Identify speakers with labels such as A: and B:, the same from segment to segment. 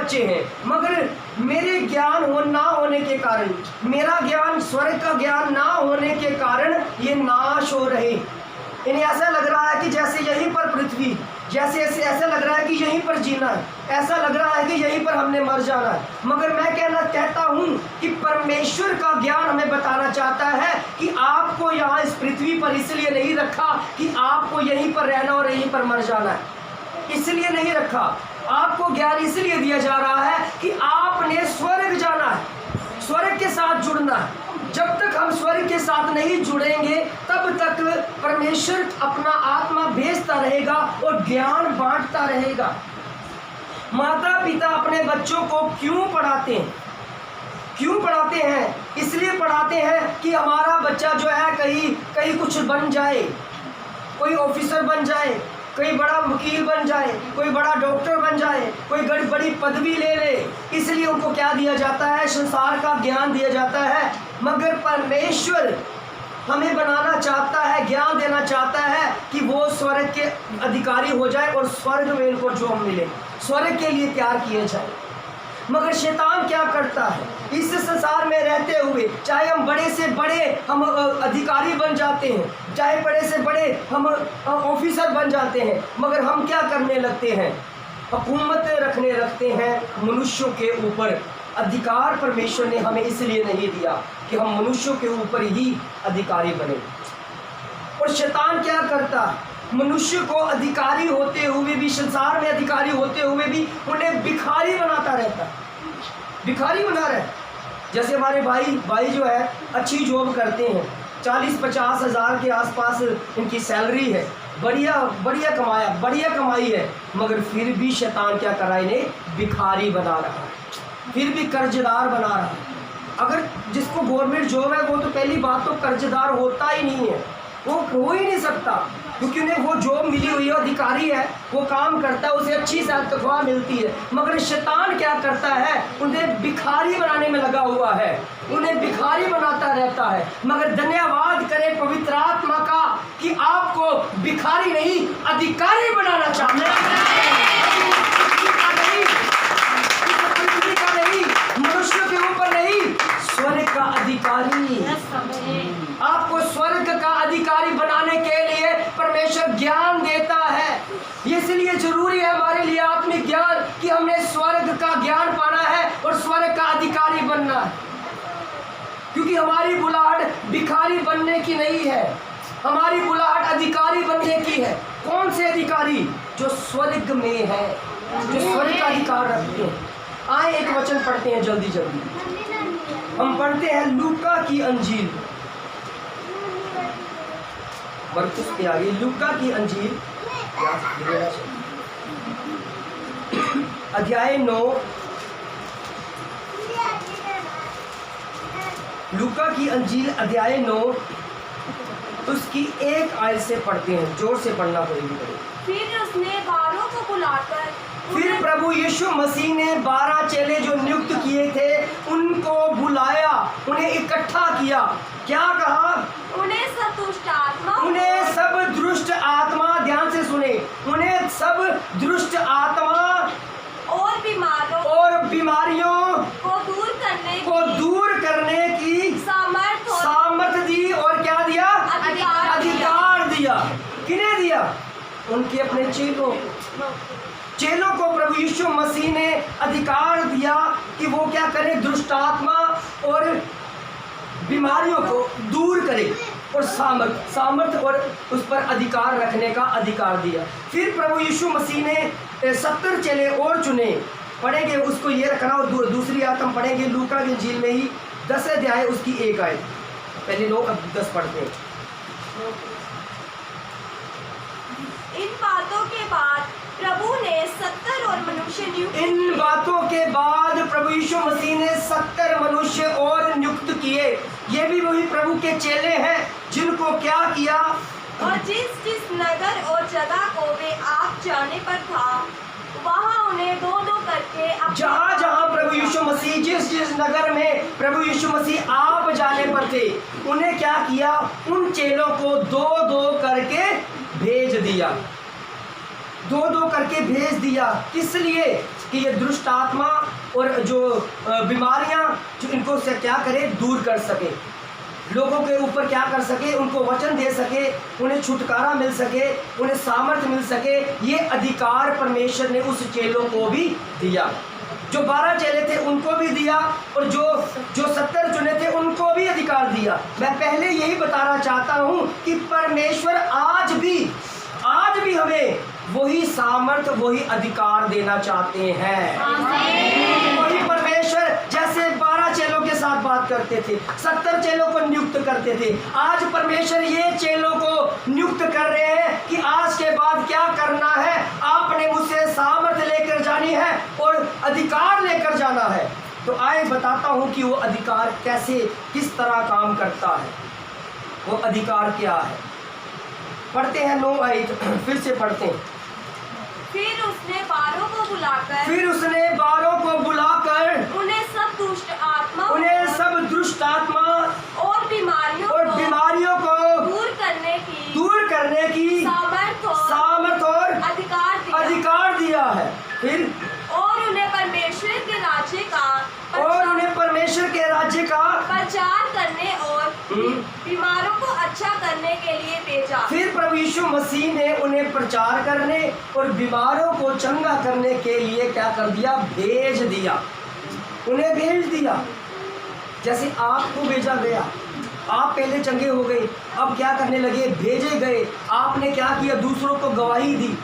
A: बच्चे हैं, मगर मेरे ज्ञान ना होने के कारण, मेरा ज्ञान स्वर्ग का ज्ञान ना होने के कारण ये नाश हो रहे। इन्हें ऐसा लग रहा है कि जैसे यहीं पर पृथ्वी, जैसे ऐसा लग रहा है कि यहीं पर जीना है, ऐसा लग रहा है कि यहीं पर हमने मर जाना है। मगर मैं कहता हूँ कि परमेश्वर का ज्ञान हमें बताना चाहता है कि आपको यहाँ इस पृथ्वी पर इसलिए नहीं रखा कि आपको यहीं पर रहना और यहीं पर मर जाना है, इसलिए नहीं रखा। आपको ज्ञान इसलिए दिया जा रहा है कि आपने स्वर्ग जाना है, स्वर्ग के साथ जुड़ना है। जब तक हम स्वर्ग के साथ नहीं जुड़ेंगे तब तक परमेश्वर अपना आत्मा भेजता रहेगा और ज्ञान बांटता रहेगा। माता पिता अपने बच्चों को क्यों पढ़ाते हैं? क्यों पढ़ाते हैं? इसलिए पढ़ाते हैं कि हमारा बच्चा जो है कहीं कुछ बन जाए, कोई ऑफिसर बन जाए, कोई बड़ा वकील बन जाए, कोई बड़ा डॉक्टर बन जाए, कोई बड़ी पदवी ले ले। इसलिए उनको क्या दिया जाता है? संसार का ज्ञान दिया जाता है। मगर परमेश्वर हमें बनाना चाहता है, ज्ञान देना चाहता है कि वो स्वर्ग के अधिकारी हो जाए और स्वर्ग में इनको जो मिले, स्वर्ग के लिए तैयार किए जाए। मगर शैतान क्या करता है? इस संसार में रहते हुए चाहे हम बड़े से बड़े हम अधिकारी बन जाते हैं, चाहे बड़े से बड़े हम ऑफिसर बन जाते हैं, मगर हम क्या करने लगते हैं? हुकूमत रखने लगते हैं मनुष्यों के ऊपर। अधिकार परमेश्वर ने हमें इसलिए नहीं दिया कि हम मनुष्यों के ऊपर ही अधिकारी बने। और शैतान क्या करता है? मनुष्य को अधिकारी होते हुए भी, संसार में अधिकारी होते हुए भी उन्हें भिखारी बनाता रहता है, भिखारी बना रहे। जैसे हमारे भाई जो है अच्छी जॉब करते हैं, 40-50 हज़ार के आसपास इनकी सैलरी है, बढ़िया कमाई है, मगर फिर भी शैतान क्या कर रहा है? इन्हें भिखारी बना रहा है, फिर भी कर्जदार बना रहा है। अगर जिसको गवर्नमेंट जॉब है वो तो पहली बात तो कर्जदार होता ही नहीं है, वो हो ही नहीं सकता, क्योंकि उन्हें वो जॉब मिली हुई है, अधिकारी है, वो काम करता है, उसे अच्छी तनख्वाह मिलती है। मगर शैतान क्या करता है? उन्हें भिखारी बनाने में लगा हुआ है, उन्हें भिखारी बनाता रहता है। मगर धन्यवाद करें पवित्र आत्मा का कि आपको भिखारी नहीं अधिकारी बनाना चाहते हैं। मनुष्य के ऊपर नहीं, स्वर्ग का अधिकारी। आपको स्वर्ग का अधिकारी बनाने के लिए परमेश्वर ज्ञान देता है। इसलिए जरूरी है हमारे लिए आत्मिक ज्ञान कि हमने स्वर्ग का ज्ञान पाना है और स्वर्ग का अधिकारी बनना है। क्योंकि हमारी बुलाहट भिखारी बनने की नहीं है, हमारी बुलाहट अधिकारी बनने की है। कौन से अधिकारी? जो स्वर्ग में है, जो स्वर्ग का अधिकार रखते हैं। आए एक वचन पढ़ते हैं जल्दी जल्दी। हम पढ़ते हैं लूका की अंजील, मरकुस के आगे लूका की अंजील अध्याय 9, लूका की अंजील अध्याय 9 उसकी एक आयत से पढ़ते हैं, जोर से पढ़ना पड़ेगी।
B: फिर उसने 12 को बुलाकर,
A: फिर प्रभु यीशु मसीह ने 12 चेले जो नियुक्त किए थे उनको बुलाया, उन्हें इकट्ठा किया। क्या कहा?
B: उन्हें सब
A: दुष्ट आत्मा, ध्यान से सुने, उन्हें सब दुष्ट आत्मा और बीमारियों
B: को
A: दूर करने की सामर्थ दी। और क्या दिया? अधिकार दिया। किन्हें दिया? उनके अपने चेलों को प्रभु यीशु मसीह ने अधिकार दिया कि वो क्या करें? दुष्ट आत्मा और बीमारियों को दूर करे, और सामर्थ और उस पर अधिकार रखने का अधिकार दिया। फिर प्रभु यीशु मसीह ने 70 चेले और चुने। पढ़ेंगे उसको, ये रखना। और दूसरी आयत हम पढ़ेंगे लूका की इंजील में ही 10 अध्याय उसकी 1 आयत। पहले लोग अब 10 पढ़ते हैं।
B: इन बातों के बाद प्रभु ने 70 और मनुष्य नियुक्त किए।
A: इन बातों के बाद प्रभु यीशु मसीह ने 70 मनुष्य और नियुक्त किए। ये भी वही प्रभु के चेले हैं जिनको क्या किया?
B: और जिस नगर और जगह को वे आप जाने पर था, वहाँ उन्हें 2-2 करके,
A: जहाँ प्रभु यीशु मसीह जिस नगर में प्रभु यीशु मसीह आप जाने पर थे, उन्हें क्या किया? उन चेलों को 2-2 करके भेज दिया। 2-2 करके भेज दिया। किस लिए? कि ये दुष्ट आत्मा और जो बीमारियां जो इनको से क्या करे, दूर कर सके, लोगों के ऊपर क्या कर सके, उनको वचन दे सके, उन्हें छुटकारा मिल सके, उन्हें सामर्थ्य मिल सके। ये अधिकार परमेश्वर ने उस चेलों को भी दिया। जो 12 चेले थे उनको भी दिया, और जो 70 चुने थे उनको भी अधिकार दिया। मैं पहले यही बताना चाहता हूं कि परमेश्वर आज भी हमें वही सामर्थ, वही अधिकार देना चाहते हैं। वही परमेश्वर जैसे 12 चेलों के साथ बात करते थे, 70 चेलों को नियुक्त करते थे, आज परमेश्वर ये चेलों को नियुक्त कर रहे हैं कि आज के बाद क्या करना है, आपने मुझसे सामर्थ लेकर जानी है और अधिकार लेकर जाना है। तो आए बताता हूं कि वो अधिकार कैसे, किस तरह काम करता है, वो अधिकार क्या है। पढ़ते हैं 9 आयत, फिर से पढ़ते हैं।
B: फिर उसने 12 को बुलाकर
A: उन्हें सब दुष्ट आत्मा
B: और बीमारियों को दूर करने की सामर्थ और
A: अधिकार दिया है। फिर
B: और उन्हें परमेश्वर के राज्य का प्रचार करने और बीमारों को अच्छा करने के लिए भेजा।
A: फिर प्रभु यीशु मसीह ने उन्हें प्रचार करने और बीमारों को चंगा करने के लिए क्या कर दिया, भेज दिया, उन्हें भेज दिया। जैसे आपको भेजा गया, आप पहले चंगे हो गए, अब क्या करने लगे, भेजे गए। आपने क्या किया, दूसरों को गवाही दी।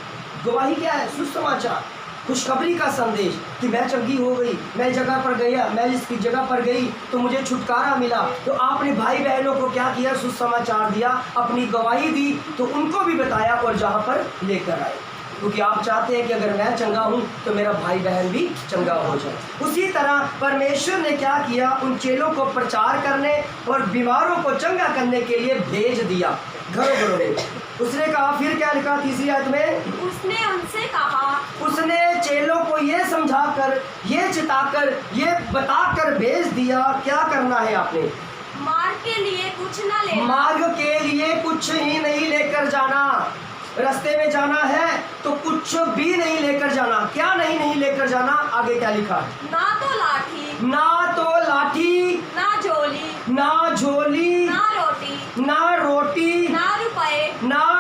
A: गवाही क्या है, सुसमाचार, खुशखबरी का संदेश कि मैं चंगी हो गई, मैं जगह पर गया, मैं इसकी जगह पर गई तो मुझे छुटकारा मिला। तो आपने भाई बहनों को क्या किया, सुसमाचार दिया, अपनी गवाही दी, तो उनको भी बताया और जहाँ पर लेकर आए, क्योंकि आप चाहते हैं कि अगर मैं चंगा हूँ तो मेरा भाई बहन भी चंगा हो जाए। उसी तरह परमेश्वर ने क्या किया, उन चेलों को प्रचार करने और बीमारों को चंगा करने के लिए भेज दिया घरों में। उसने कहा, फिर क्या लिखा 3री आयत में,
B: उसने उनसे कहा,
A: उसने चेलों को ये समझाकर, ये चिताकर, ये बताकर भेज दिया, क्या करना है आपने,
B: मार्ग के लिए कुछ न लेना,
A: मार्ग के लिए कुछ ही नहीं लेकर जाना। रास्ते में जाना है तो कुछ भी नहीं लेकर जाना। क्या नहीं लेकर जाना, आगे क्या लिखा है,
B: ना तो लाठी,
A: ना झोली, ना रोटी, ना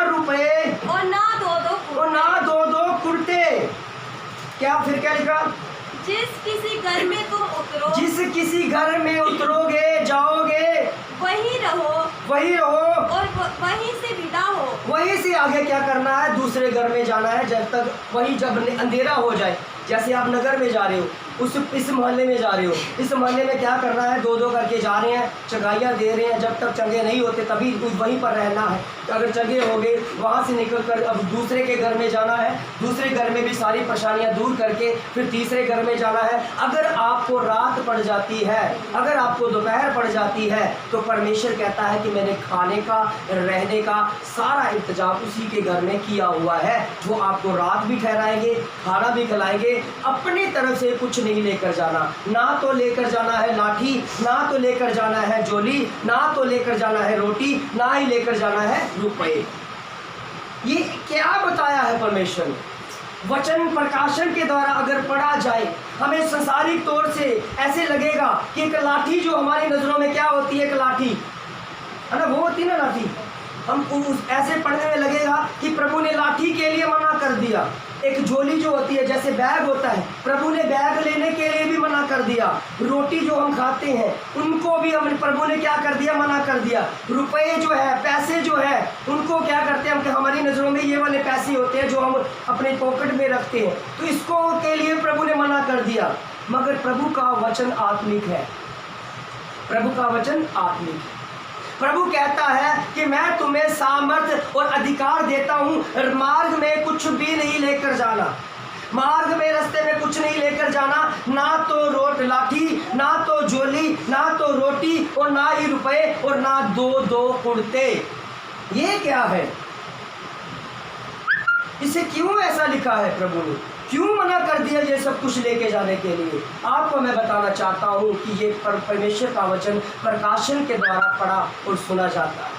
A: रुपए
B: और ना दो कुर्ते।
A: क्या फिर क्या लिखा,
B: जिस किसी घर में
A: उतरोगे, जाओगे, वही रहो
B: और वहीं से विदा हो।
A: वहीं से आगे क्या करना है, दूसरे घर में जाना है, जब तक वही जब अंधेरा हो जाए। जैसे आप नगर में जा रहे हो, इस मोहल्ले में जा रहे हो, इस मोहल्ले में क्या करना है, 2-2 करके जा रहे हैं, चंगाइयाँ दे रहे हैं, जब तक चंगे नहीं होते तभी वहीं पर रहना है। तो अगर चंगे हो गए, वहाँ से निकल कर अब दूसरे के घर में जाना है, दूसरे घर में भी सारी परेशानियाँ दूर करके फिर तीसरे घर में जाना है। अगर आपको रात पड़ जाती है, अगर आपको दोपहर पड़ जाती है, तो परमेश्वर कहता है कि मैंने खाने का, रहने का सारा इंतजाम उसी के घर में किया हुआ है। वो आपको रात भी ठहराएंगे, खाना भी खिलाएंगे। अपनी तरफ से कुछ नहीं लेकर जाना, ना तो लेकर जाना है लाठी, ना तो लेकर जाना है झोली, ना तो लेकर जाना है रोटी, ना ही लेकर जाना है रुपए। ये क्या बताया है परमेश्वर ने? वचन प्रकाशन के द्वारा अगर पढ़ा जाए, हमें संसारिक तौर से ऐसे लगेगा कि एक लाठी जो हमारी नजरों में क्या होती है, एक लाठी है ना, वो होती है ना लाठी। हम ऐसे पढ़ने में लगेगा कि प्रभु ने लाठी के लिए मना कर दिया। एक झोली जो होती है, जैसे बैग होता है, प्रभु ने बैग लेने के लिए भी मना कर दिया। रोटी जो हम खाते हैं उनको भी हम प्रभु ने क्या कर दिया, मना कर दिया। रुपए जो है, पैसे जो है, उनको क्या करते हैं हम, हमारी नज़रों में ये वाले पैसे होते हैं जो हम अपने पॉकेट में रखते हैं, तो इसको के लिए प्रभु ने मना कर दिया। मगर प्रभु का वचन आत्मिक है, प्रभु का वचन आत्मिक है। प्रभु कहता है कि मैं तुम्हें सामर्थ्य और अधिकार देता हूं, मार्ग में कुछ भी नहीं लेकर जाना, मार्ग में रास्ते में कुछ नहीं लेकर जाना, ना तो लाठी, ना तो झोली, ना तो रोटी और ना ही रुपए और ना 2 कुर्ते। ये क्या है? इसे क्यों ऐसा लिखा है? प्रभु ने क्यों मना कर दिया ये सब कुछ लेके जाने के लिए? आपको मैं बताना चाहता हूं कि ये परमेश्वर का वचन प्रकाशन के द्वारा पढ़ा और सुना जाता है।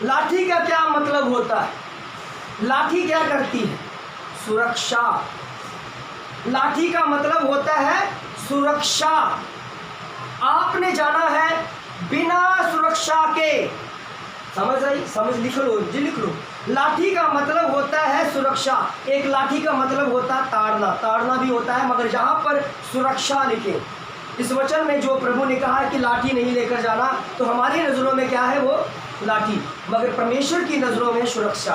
A: लाठी का क्या मतलब होता है? लाठी क्या करती है? सुरक्षा। लाठी का मतलब होता है सुरक्षा। आपने जाना है बिना सुरक्षा के, समझ आई, समझ लिख लो जी, लिख लो। लाठी का मतलब होता है सुरक्षा। एक लाठी का मतलब होता है ताड़ना, ताड़ना भी होता है, मगर यहाँ पर सुरक्षा लिखे। इस वचन में जो प्रभु ने कहा है कि लाठी नहीं लेकर जाना, तो हमारी नज़रों में क्या है, वो लाठी, मगर परमेश्वर की नज़रों में सुरक्षा।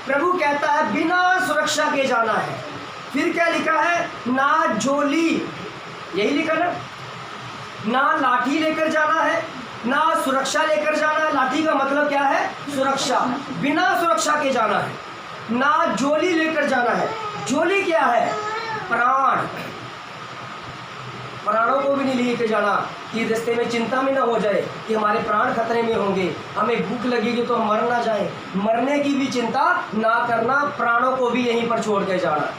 A: प्रभु कहता है बिना सुरक्षा के जाना है। फिर क्या लिखा है, ना झोली, यही लिखा ना लाठी लेकर जाना है, ना सुरक्षा लेकर जाना है। लाठी का मतलब क्या है, सुरक्षा, बिना सुरक्षा के जाना है। ना झोली लेकर जाना है। झोली क्या है, प्राण, प्राणों को भी नहीं लेकर जाना कि रास्ते में चिंता में ना हो जाए कि हमारे प्राण खतरे में होंगे, हमें भूख लगेगी तो हम मर ना जाए, मरने की भी चिंता ना करना, प्राणों को भी यहीं पर छोड़ के जाना।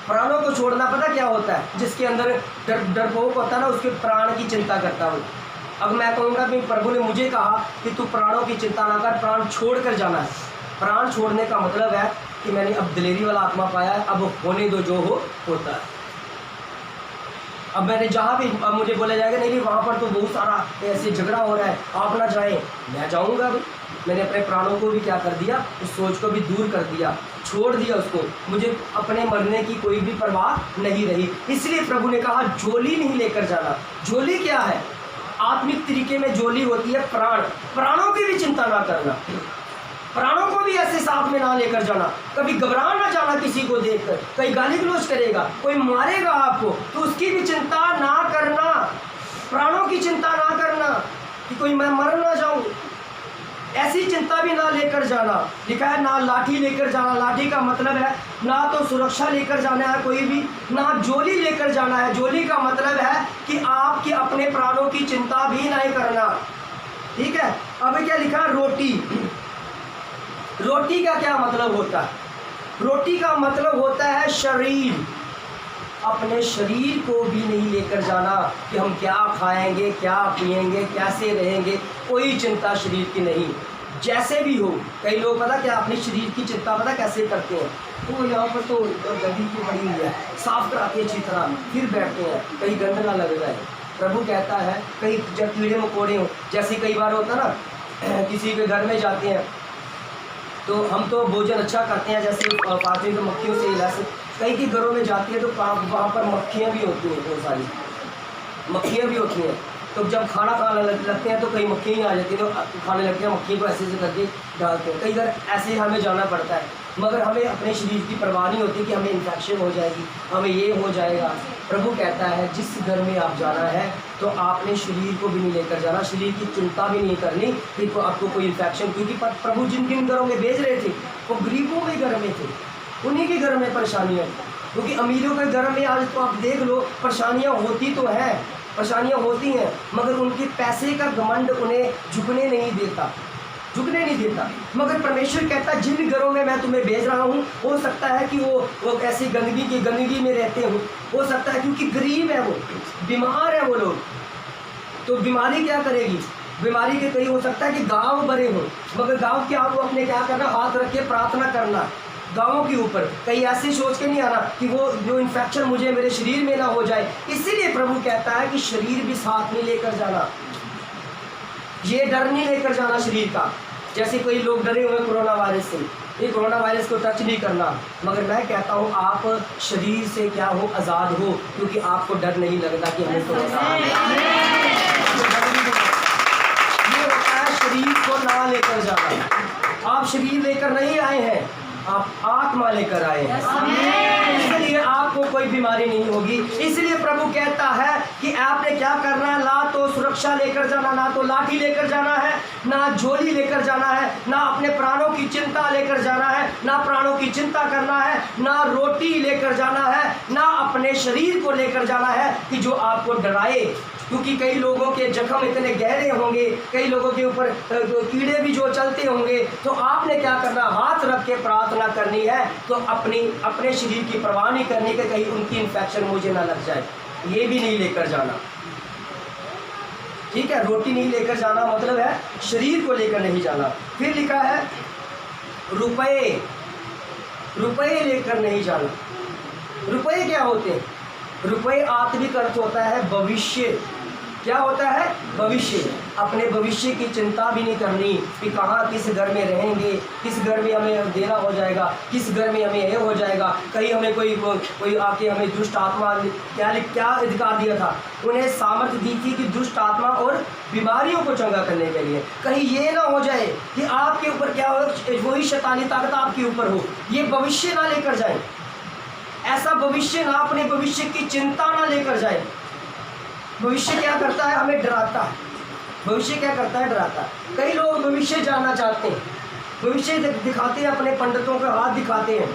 A: प्राणों को छोड़ना पता क्या होता है, जिसके अंदर डरपोक होता है ना, उसके प्राण की चिंता करता हूँ। अब मैं कहूँगा कि प्रभु ने मुझे कहा कि तू प्राणों की चिंता ना कर, प्राण छोड़ कर जाना है। प्राण छोड़ने का मतलब है कि मैंने अब दिलेरी वाला आत्मा पाया है, अब होने दो, जो हो होता है। अब मैंने जहाँ भी, अब मुझे बोला जाएगा नहीं वहाँ पर तो बहुत सारा ऐसे झगड़ा हो रहा है, आप ना जाएं, मैं जाऊँगा। अभी मैंने अपने प्राणों को भी क्या कर दिया, उस सोच को भी दूर कर दिया, छोड़ दिया उसको। मुझे अपने मरने की कोई भी परवाह नहीं रही। इसलिए प्रभु ने कहा झोली नहीं लेकर जाना। झोली क्या है, आत्मिक तरीके में झोली होती है प्राण, प्राणों की भी चिंता ना करना, प्राणों को भी ऐसे साथ में ना लेकर जाना। कभी घबरा ना जाना किसी को देखकर, कहीं गाली गलौज करेगा, कोई मारेगा आपको, तो उसकी भी चिंता ना करना, प्राणों की चिंता ना करना कि कोई मैं मर ना जाऊं, ऐसी चिंता भी ना लेकर जाना। लिखा है ना लाठी लेकर जाना। लाठी का मतलब है ना तो सुरक्षा लेकर जाना है कोई भी, ना झोली लेकर जाना है। झोली का मतलब है कि आपके अपने प्राणों की चिंता भी नहीं करना, ठीक है। अब क्या लिखा, रोटी। रोटी का क्या मतलब होता है, रोटी का मतलब होता है शरीर। अपने शरीर को भी नहीं लेकर जाना कि हम क्या खाएंगे, क्या पिएंगे, कैसे रहेंगे, कोई चिंता शरीर की नहीं, जैसे भी हो। कई लोग पता क्या अपने शरीर की चिंता पता कैसे करते हैं, तो यहाँ पर तो गंदगी की पड़ी हुई है, साफ कराते अच्छी तरह, फिर बैठते हैं, कहीं गंद ना लग जाए। प्रभु कहता है कहीं जब कीड़े मकोड़े हो, जैसे कई बार होता ना किसी के घर में जाते हैं तो हम तो भोजन अच्छा करते हैं, जैसे पाते तो मक्खियों से इलाज। कई के घरों में जाती है तो वहाँ पर मक्खियाँ भी होती हैं, बहुत सारी मक्खियाँ भी होती हैं। तो जब खाना खाने लगते हैं तो कई मक्खियाँ ही आ जाती हैं, तो खाने लगते हैं, मक्खी को ऐसे करके डालते हैं। कई बार ऐसे हमें जाना पड़ता है, मगर हमें अपने शरीर की परवाह नहीं होती कि हमें इन्फेक्शन हो जाएगी, हमें ये हो जाएगा। प्रभु कहता है जिस घर में आप जाना है तो आपने शरीर को भी नहीं लेकर जाना, शरीर की चिंता भी नहीं करनी कि तो आपको कोई इन्फेक्शन, क्योंकि प्रभु जिन जिन घरों में भेज रहे थे वो गरीबों के घर में थे, उन्हीं के घर में परेशानियाँ। क्योंकि अमीरों के घर में आज तो आप देख लो परेशानियाँ होती तो हैं, परेशानियाँ होती हैं, मगर उनके पैसे का घमंड उन्हें झुकने नहीं देता, झुकने नहीं देता। मगर परमेश्वर कहता है जिन घरों में मैं तुम्हें भेज रहा हूँ, हो सकता है कि वो ऐसी गंदगी में रहते हो, हो सकता है क्योंकि गरीब है, वो बीमार है वो लोग, तो बीमारी क्या करेगी, बीमारी के कई हो सकता है कि गांव भरे हो, मगर गांव के आप अपने क्या करना, हाथ रख के प्रार्थना करना गाँवों के ऊपर, कहीं ऐसे सोच के नहीं आना कि वो जो इन्फेक्शन मुझे मेरे शरीर में ना हो जाए। इसीलिए प्रभु कहता है कि शरीर भी साथ में लेकर जाना, ये डर नहीं लेकर जाना शरीर का। जैसे कोई लोग डरे हुए कोरोना वायरस से, ये कोरोना वायरस को टच नहीं करना, मगर मैं कहता हूँ आप शरीर से क्या हो, आज़ाद हो, क्योंकि आपको डर नहीं लगता कि हमें कोरोना आ गया। ये होता है शरीर को ना लेकर जाना। आप शरीर लेकर नहीं आए हैं, आप आत्मा लेकर आए हैं, इसलिए आपको कोई बीमारी नहीं होगी। इसलिए प्रभु कहता है कि आपने क्या करना है, ना तो सुरक्षा लेकर जाना, ना तो लाठी लेकर जाना है, ना झोली लेकर जाना है, ना अपने प्राणों की चिंता लेकर जाना है, ना प्राणों की चिंता करना है, ना रोटी लेकर जाना है, ना अपने शरीर को लेकर जाना है कि जो आपको डराए। क्योंकि कई लोगों के जख्म इतने गहरे होंगे, कई लोगों के ऊपर कीड़े भी जो चलते होंगे, तो आपने क्या करना, हाथ रख के प्रार्थना करनी है। तो अपने शरीर की परवाह नहीं करनी कि कहीं उनकी इन्फेक्शन मुझे ना लग जाए, ये भी नहीं लेकर जाना, ठीक है। रोटी नहीं लेकर जाना मतलब है शरीर को लेकर नहीं जाना। फिर लिखा है रुपए लेकर नहीं जाना। रुपए क्या होते हैं? रुपए आत्मिक अर्थ होता है भविष्य। क्या होता है? भविष्य। अपने भविष्य की चिंता भी नहीं करनी कि कहाँ किस घर में रहेंगे, किस घर में हमें देना हो जाएगा, किस घर में हमें ये हो जाएगा, कहीं हमें कोई आके हमें दुष्ट आत्मा क्या अधिकार दिया था? उन्हें सामर्थ्य दी थी कि दुष्ट आत्मा और बीमारियों को चंगा करने के लिए। कहीं ये ना हो जाए कि आपके ऊपर क्या हो, वही शैतानी ताकत आपके ऊपर हो। ये भविष्य ना लेकर जाए, ऐसा भविष्य ना, अपने भविष्य की चिंता ना लेकर जाए। भविष्य क्या करता है? हमें डराता है। भविष्य क्या करता है? डराता है। कई लोग भविष्य जानना चाहते हैं, भविष्य दिखाते हैं, अपने पंडितों का हाथ दिखाते हैं।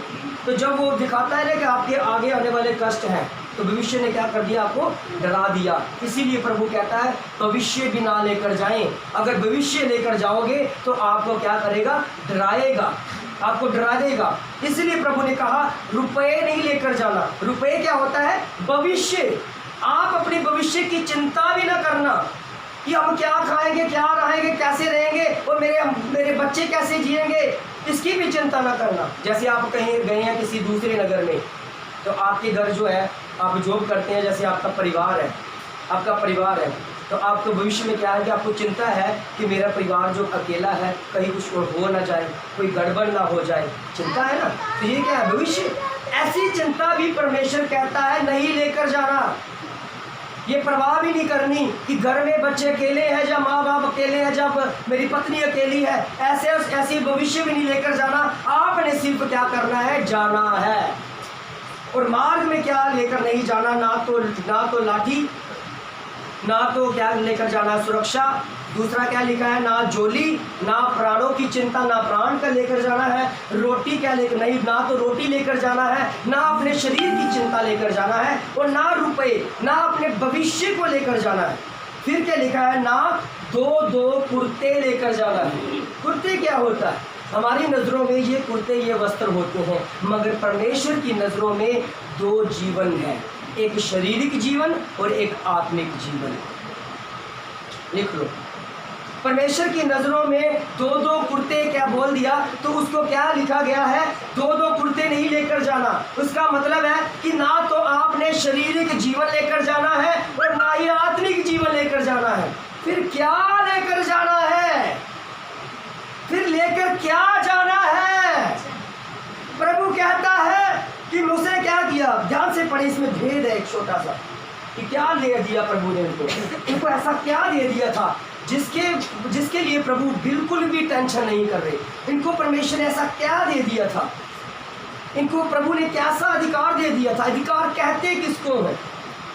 A: तो जब वो दिखाता है ना कि आपके आगे आने वाले कष्ट हैं, तो भविष्य ने क्या कर दिया? आपको डरा दिया। इसीलिए प्रभु कहता है भविष्य भी ना लेकर जाएं। अगर भविष्य लेकर जाओगे तो आपको क्या करेगा? डराएगा, आपको डरा देगा। इसलिए प्रभु ने कहा रुपए नहीं लेकर जाना। रुपए क्या होता है? भविष्य। आप अपने भविष्य की चिंता भी ना करना कि हम क्या खाएंगे, क्या रहेंगे, कैसे रहेंगे और मेरे बच्चे कैसे जिएंगे, इसकी भी चिंता ना करना। जैसे आप कहीं गए हैं किसी दूसरे नगर में, तो आपके घर जो है, आप जॉब करते हैं, जैसे आपका परिवार है, तो आपको भविष्य में क्या है कि आपको चिंता है कि मेरा परिवार जो अकेला है कहीं कुछ हो ना जाए, कोई गड़बड़ ना हो जाए, चिंता है ना। तो ये क्या है? भविष्य। ऐसी चिंता भी परमेश्वर कहता है नहीं लेकर जाना। ये परवाह भी नहीं करनी कि घर में बच्चे अकेले हैं या माँ बाप अकेले हैं, जब मेरी पत्नी अकेली है, ऐसे भविष्य भी नहीं लेकर जाना। आपने सिर्फ क्या करना है? जाना है। और मार्ग में क्या लेकर नहीं जाना? ना तो लाठी, ना तो क्या लेकर जाना? सुरक्षा। दूसरा क्या लिखा है? ना जोली, ना प्राणों की चिंता, ना प्राण का लेकर जाना है। रोटी क्या लेकर नहीं, ना तो रोटी लेकर जाना है, ना अपने शरीर की चिंता लेकर जाना है, और ना रुपए, ना अपने भविष्य को लेकर जाना है। फिर क्या लिखा है? ना दो कुर्ते लेकर जाना है। कुर्ते क्या होता है? हमारी नज़रों में ये कुर्ते, ये वस्त्र होते हैं, मगर परमेश्वर की नज़रों में दो जीवन है, एक शारीरिक जीवन और एक आत्मिक जीवन। लिख लो। परमेश्वर की नज़रों में दो कुर्ते क्या बोल दिया, तो उसको क्या लिखा गया है? दो कुर्ते नहीं लेकर जाना। उसका मतलब है कि ना तो आपने शारीरिक जीवन लेकर जाना है और ना ही आत्मिक जीवन लेकर जाना है। फिर क्या लेकर जाना है? फिर लेकर क्या जाना है? प्रभु कहता है कि मुझसे क्या किया? ध्यान से पढ़े, इसमें भेद है एक छोटा सा कि क्या दे दिया प्रभु ने इनको ऐसा क्या दे दिया था जिसके लिए प्रभु बिल्कुल भी टेंशन नहीं कर रहे। इनको परमेश्वर ने ऐसा क्या दे दिया था? इनको प्रभु ने कैसा अधिकार दे दिया था? अधिकार कहते किसको है?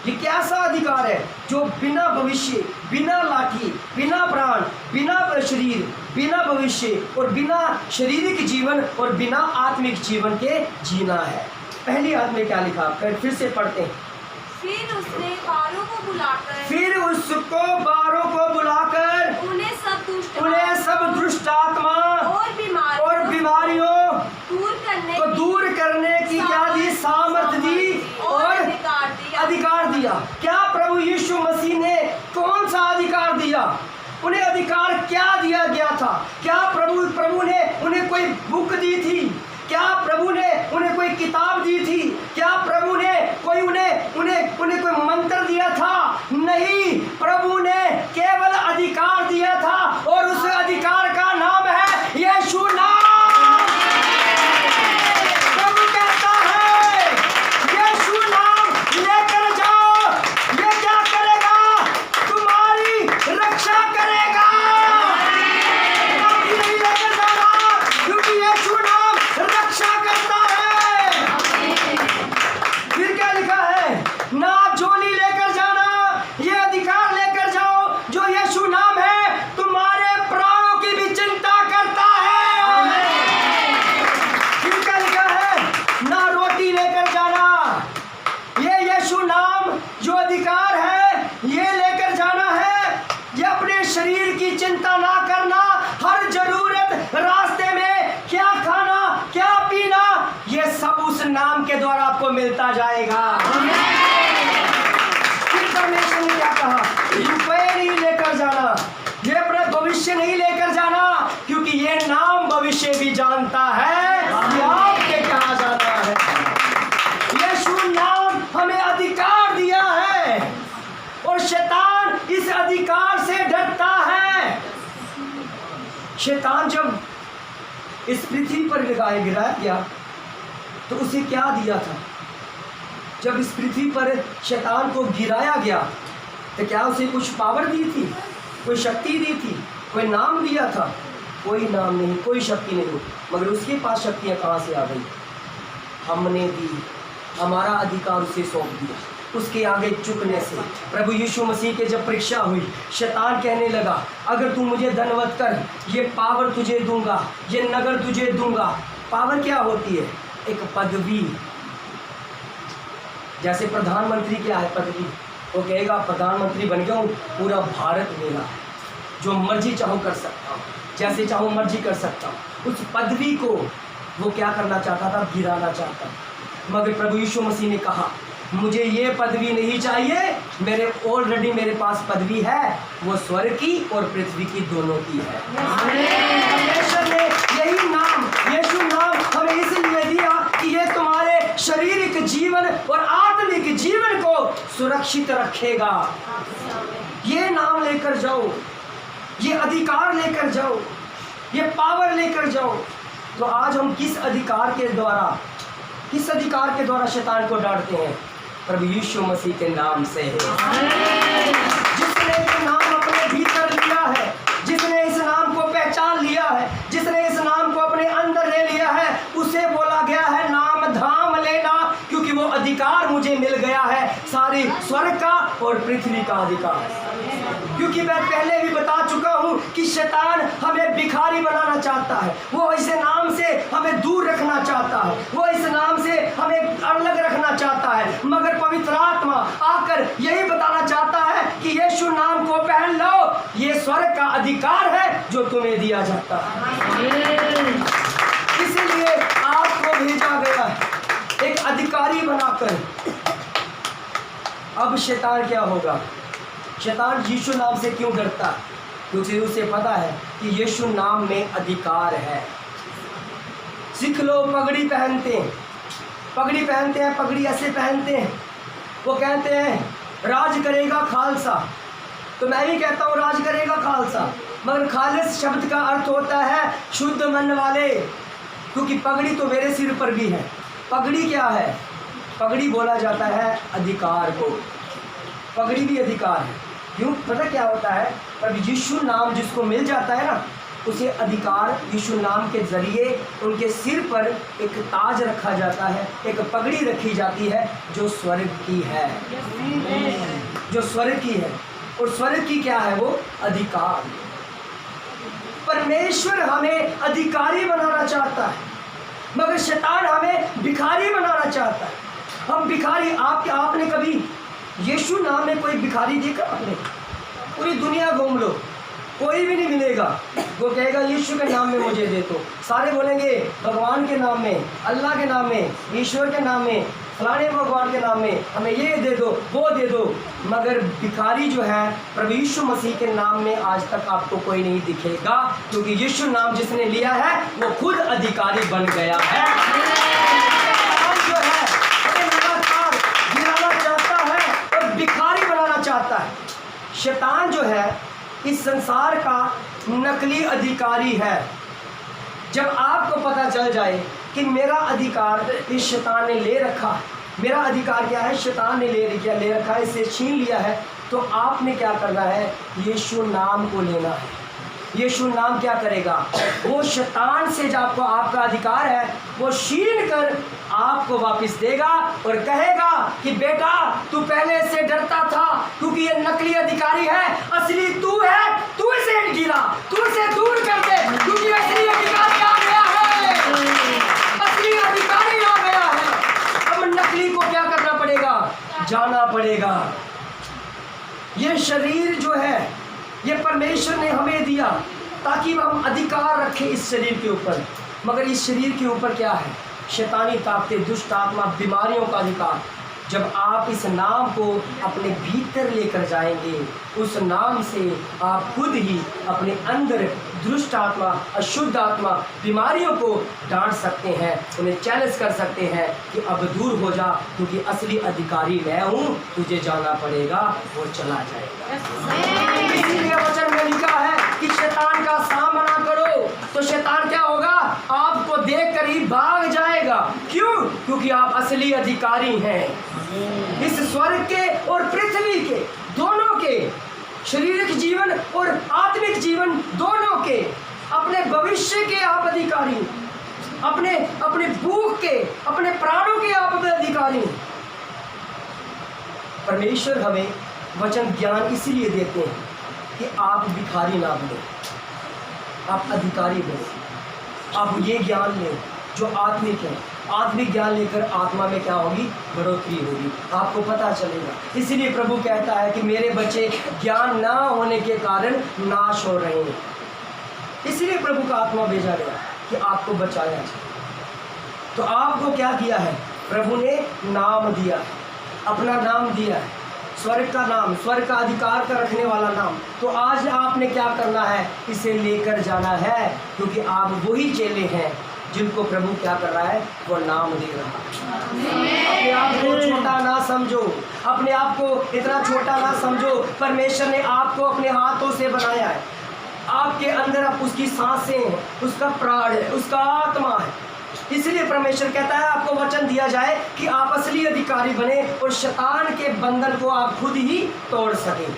A: ये कैसा अधिकार है जो बिना भविष्य, बिना लाठी, बिना प्राण, बिना शरीर, बिना भविष्य और बिना शारीरिक जीवन और बिना आत्मिक जीवन के जीना है? पहली आयत में क्या लिखा? फिर से पढ़ते हैं।
B: फिर उसको बारों को बुलाकर उन्हें सब दुष्ट आत्मा और बीमारियों को दूर करने की क्या दी? सामर्थ दी और अधिकार दिया। क्या प्रभु यीशु मसीह ने कौन सा अधिकार दिया? उन्हें अधिकार क्या दिया गया था? क्या प्रभु ने उन्हें कोई बुक दी थी? क्या प्रभु ने उन्हें कोई किताब दी थी? क्या प्रभु ने उन्हें कोई मंत्र दिया था? नहीं, प्रभु ने केवल अधिकार दिया था और उस अधिकार का नाम है यीशु नाम। प्रभु कहता है यीशु नाम लेकर जाओ। ये क्या करेगा? तुम्हारी रक्षा करेगा। नहीं लेकर जाना, क्योंकि यीशु नाम रक्षा करता है। फिर क्या लिखा है? ना जोली लेकर जाना, ये अधिकार लेकर जाओ जो यीशु नाम है तुम्हारे प्राणों की भी चिंता करता है। फिर क्या लिखा है? ना रोटी लेकर जाना, ये यीशु नाम जो अधिकार है ये लेकर जाना है। ये अपने शरीर की चिंता ना करना, हर जरूरत रास्ते में क्या खाना, क्या पीना, ये सब उस नाम के द्वारा आपको मिलता जाएगा। फिर परमेश्वर ने क्या कहा? रुपए नहीं लेकर जाना, ये अपना भविष्य नहीं लेकर जाना, क्योंकि ये नाम भविष्य भी जानता है कि आपके क्या जाना है। यीशु
A: शैतान जब इस पृथ्वी पर गिराया गया तो उसे क्या दिया था? जब इस पृथ्वी पर शैतान को गिराया गया तो क्या उसे कुछ पावर दी थी, कोई शक्ति दी थी, कोई नाम दिया था? कोई नाम नहीं, कोई शक्ति नहीं, मगर उसके पास शक्तियाँ कहाँ से आ गई? हमने दी, हमारा अधिकार उसे सौंप दिया। उसके आगे झुकने से प्रभु यीशु मसीह के जब परीक्षा हुई, शैतान कहने लगा अगर तू मुझे धनवत कर, ये पावर तुझे दूंगा, ये नगर तुझे दूंगा। पावर क्या होती है? एक पदवी। जैसे प्रधानमंत्री क्या है पदवी? वो कहेगा प्रधानमंत्री बन गया हूँ, पूरा भारत मेरा है, जो मर्जी चाहूँ कर सकता हूँ, जैसे चाहूँ मर्जी कर सकता हूँ। उस पदवी को वो क्या करना चाहता था? गिराना चाहता था। मगर प्रभु यीशु मसीह ने कहा मुझे ये पदवी नहीं चाहिए, ऑलरेडी मेरे पास पदवी है, वो स्वर्ग की और पृथ्वी की दोनों की है। परमेश्वर ने यही नाम, यीशु नाम हमें इसलिए दिया कि ये तुम्हारे शारीरिक जीवन और आत्मिक जीवन को सुरक्षित रखेगा। ये नाम लेकर जाओ, ये अधिकार लेकर जाओ, ये पावर लेकर जाओ। तो आज हम किस अधिकार के द्वारा शैतान को डांटते हैं? प्रभु यीशु मसीह के नाम से है। जिसने ये नाम अपने भीतर लिया है, जिसने इस नाम को पहचान लिया है, जिसने इस नाम को अपने अंदर ले लिया है, उसे बोला गया है नाम धाम लेना, क्योंकि वो अधिकार मुझे मिल गया है, सारी स्वर्ग का और पृथ्वी का अधिकार। क्योंकि मैं पहले भी बता चुका हूँ कि शैतान हमें भिखारी बनाना चाहता है, वो इस नाम से हमें दूर रखना चाहता है, वो इस नाम से हमें अलग रखना चाहता है। मगर पवित्र आत्मा आकर यही बताना चाहता है कि यीशु नाम को पहन लो, ये स्वर्ग का अधिकार है जो तुम्हें दिया जाता है। इसलिए आपको भेजा गया है एक अधिकारी बनाकर। अब शैतान क्या होगा? शैतान यीशु नाम से क्यों डरता? क्योंकि उसे पता है कि यीशु नाम में अधिकार है। सिख लोग पगड़ी पहनते हैं, पगड़ी ऐसे पहनते हैं, वो कहते हैं राज करेगा खालसा। तो मैं भी कहता हूँ राज करेगा खालसा, मगर खालिस शब्द का अर्थ होता है शुद्ध मन वाले, क्योंकि पगड़ी तो मेरे सिर पर भी है। पगड़ी क्या है? पगड़ी बोला जाता है अधिकार को, पगड़ी भी अधिकार है। क्यों? पता क्या होता है? पर यीशु नाम जिसको मिल जाता है ना, उसे अधिकार यीशु नाम के जरिए उनके सिर पर एक ताज रखा जाता है, एक पगड़ी रखी जाती है जो स्वर्ग की है, जो स्वर्ग की है। और स्वर्ग की क्या है? वो अधिकार। परमेश्वर हमें अधिकारी बनाना चाहता है, मगर शैतान हमें भिखारी बनाना चाहता है। हम भिखारी, आपने कभी यीशु नाम में कोई भिखारी देखा? आपने पूरी दुनिया घूम लो, कोई भी नहीं मिलेगा। वो कहेगा यीशु के नाम में मुझे दे दो। सारे बोलेंगे भगवान के नाम में, अल्लाह के नाम में, ईश्वर के नाम में, फलाने भगवान के नाम में हमें ये दे दो, वो दे दो। मगर भिखारी जो है प्रभु यीशु मसीह के नाम में आज तक आपको कोई नहीं दिखेगा, क्योंकि यीशु नाम जिसने लिया है वो खुद अधिकारी बन गया है। जो है लगातार गिराना चाहता है और भिखारी बनाना चाहता है। शैतान जो है इस संसार का नकली अधिकारी है। जब आपको पता चल जाए कि मेरा अधिकार इस शैतान ने ले रखा, मेरा अधिकार क्या है? शैतान ने ले रखा है, इसे छीन लिया है, तो आपने क्या करना है? यीशु नाम को लेना है। यीशु नाम क्या करेगा? वो शैतान से जो आपका अधिकार है वो छीन कर आपको वापस देगा और कहेगा कि बेटा तू पहले से डरता था, क्योंकि ये नकली अधिकारी है, असली तू है, तू इसे गिरा, तू इसे दूर कर दे, क्योंकि असली अधिकारी आ गया है, असली अधिकारी आ गया है। अब नकली को क्या करना पड़ेगा? जाना पड़ेगा। ये शरीर जो है ये परमेश्वर ने हमें दिया ताकि हम अधिकार रखें इस शरीर के ऊपर, मगर इस शरीर के ऊपर क्या है? शैतानी ताकतें, दुष्ट आत्मा, बीमारियों का अधिकार। जब आप इस नाम को अपने भीतर लेकर जाएंगे, उस नाम से आप खुद ही अपने अंदर दुष्ट आत्मा, अशुद्ध आत्मा, बीमारियों को डांट सकते हैं, उन्हें चैलेंज कर सकते हैं कि अब दूर हो जा, क्योंकि असली अधिकारी मैं हूँ, तुझे जाना पड़ेगा, वो चला जाएगा। इसीलिए वचन में लिखा है कि शैतान का सामना करो, तो शैतान क्या होगा? आपको देखकर ही भाग जाएगा। क्यों? क्योंकि आप असली अधिकारी हैं। इस स्वर्ग के और पृथ्वी के, दोनों के, शारीरिक जीवन और आत्मिक जीवन दोनों के, अपने भविष्य के आप अधिकारी, अपने भूख के, अपने प्राणों के आप अधिकारी। परमेश्वर हमें वचन ज्ञान इसीलिए देते हैं कि आप भिखारी ना बने, आप अधिकारी बने। आप ये ज्ञान लें जो आत्मिक है। आत्मिक ज्ञान लेकर आत्मा में क्या होगी? बढ़ोतरी होगी, आपको पता चलेगा। इसीलिए प्रभु कहता है कि मेरे बच्चे ज्ञान ना होने के कारण नाश हो रहे हैं। इसलिए प्रभु का आत्मा भेजा गया कि आपको बचाया जाए। तो आपको क्या किया है? प्रभु ने नाम दिया, अपना नाम दिया है, स्वर्ग का नाम, स्वर्ग का अधिकार का रखने वाला नाम। तो आज आपने क्या करना है? इसे लेकर जाना है, क्योंकि आप वही चेले हैं जिनको प्रभु क्या कर रहा है? वो नाम दे रहा है। अपने आप को छोटा ना समझो, अपने आप को इतना छोटा ना समझो। परमेश्वर ने आपको अपने हाथों से बनाया है। आपके अंदर अब उसकी सांसें हैं, उसका प्राण है, उसका आत्मा है। इसलिए परमेश्वर कहता है आपको वचन दिया जाए कि आप असली अधिकारी बने और शैतान के बंधन को आप खुद ही तोड़ सकें।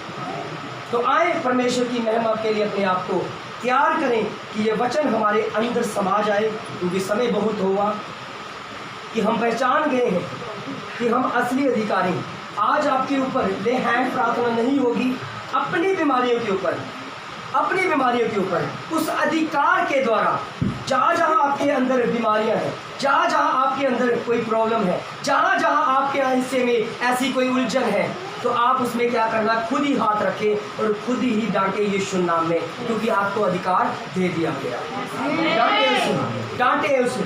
A: तो आए परमेश्वर की महिमा के लिए अपने आप को तैयार करें कि ये वचन हमारे अंदर समा जाए, क्योंकि समय बहुत हुआ कि हम पहचान गए हैं कि हम असली अधिकारी। आज आपके ऊपर ले हैंड प्रार्थना नहीं होगी, अपनी बीमारियों के ऊपर, अपनी बीमारियों के ऊपर उस अधिकार के द्वारा, जहाँ जहाँ आपके अंदर बीमारियाँ हैं, जहाँ जहाँ आपके अंदर कोई प्रॉब्लम है, जहाँ जहाँ आपके हिस्से में ऐसी कोई उलझन है, तो आप उसमें क्या करना? खुद ही हाथ रखें और खुद ही डांटे यीशु नाम में, क्योंकि आपको अधिकार दे दिया गया। डांटे उस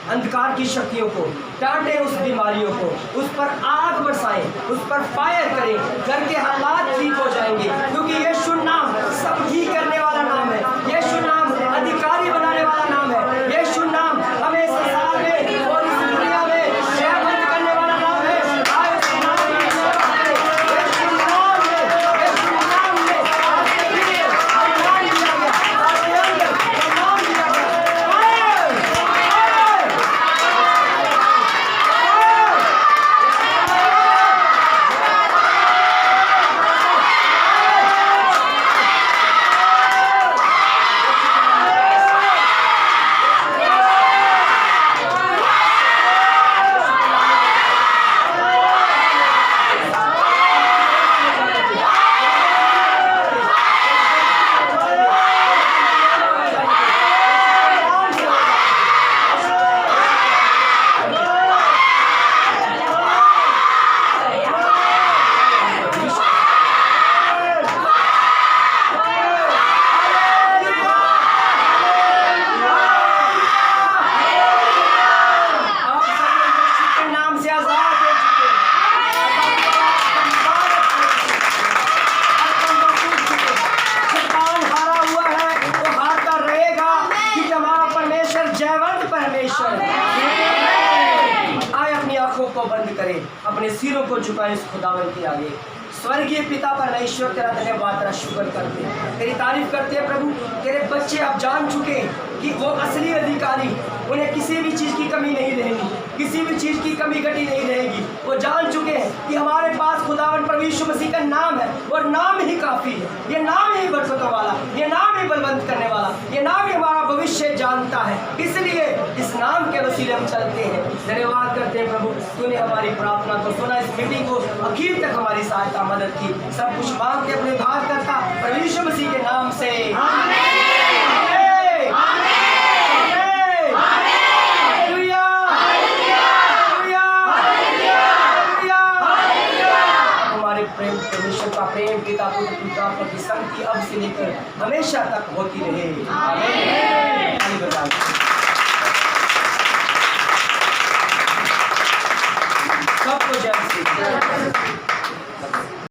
A: अंधकार की शक्तियों को, डांटे उस बीमारियों को, उस पर आग बरसाएं, उस पर फायर करें, घर के हालात ठीक हो जाएंगे, क्योंकि यीशु नाम सब ठीक करने वाला नाम है। यीशु नाम अधिकारी बनाने वाला नाम है। यीशु नाम हमें संसार में और इस दुनिया में जयवंत करने वाला नाम है। आज इस नाम में यीशु नाम में, यीशु नाम में आपके लिए सम्मान दिया गया, आपके अंदर सम्मान दिया गया। को बंद करें, अपने सिरों को झुकाएं इस खुदावन के आगे। स्वर्गीय पिता परमेश्वर तेरा धन्यवाद, तेरा शुक्र करते हैं, तेरी तारीफ करते हैं प्रभु। तेरे बच्चे अब जान चुके कि वो असली अधिकारी, उन्हें किसी भी चीज़ की कमी नहीं रहेगी, किसी भी चीज़ की कमी घटी नहीं रहेगी। वो जान चुके हैं कि हमारे पास खुदावन प्रभु यीशु मसीह का नाम है और नाम ही काफ़ी है। ये नाम ही बरकतों वाला, ये नाम ही बलवंत करने वाला, ये नाम ही हमारा भविष्य जानता है। इसलिए इस नाम के वसीले हम चलते हैं। धन्यवाद करते हैं प्रभु, तूने हमारी प्रार्थना को सुना, इस मीटिंग को आखिर तक हमारी सहायता मदद की। सब कुछ मांग के अपने भाग करता प्रभु यीशु मसीह के नाम से प्रेम, परमेश्वर का प्रेम, पिता पुत्र पवित्र आत्मा की संगति अब से लेकर हमेशा तक होती रहे। आमीन। सबको जय श्री कृष्ण।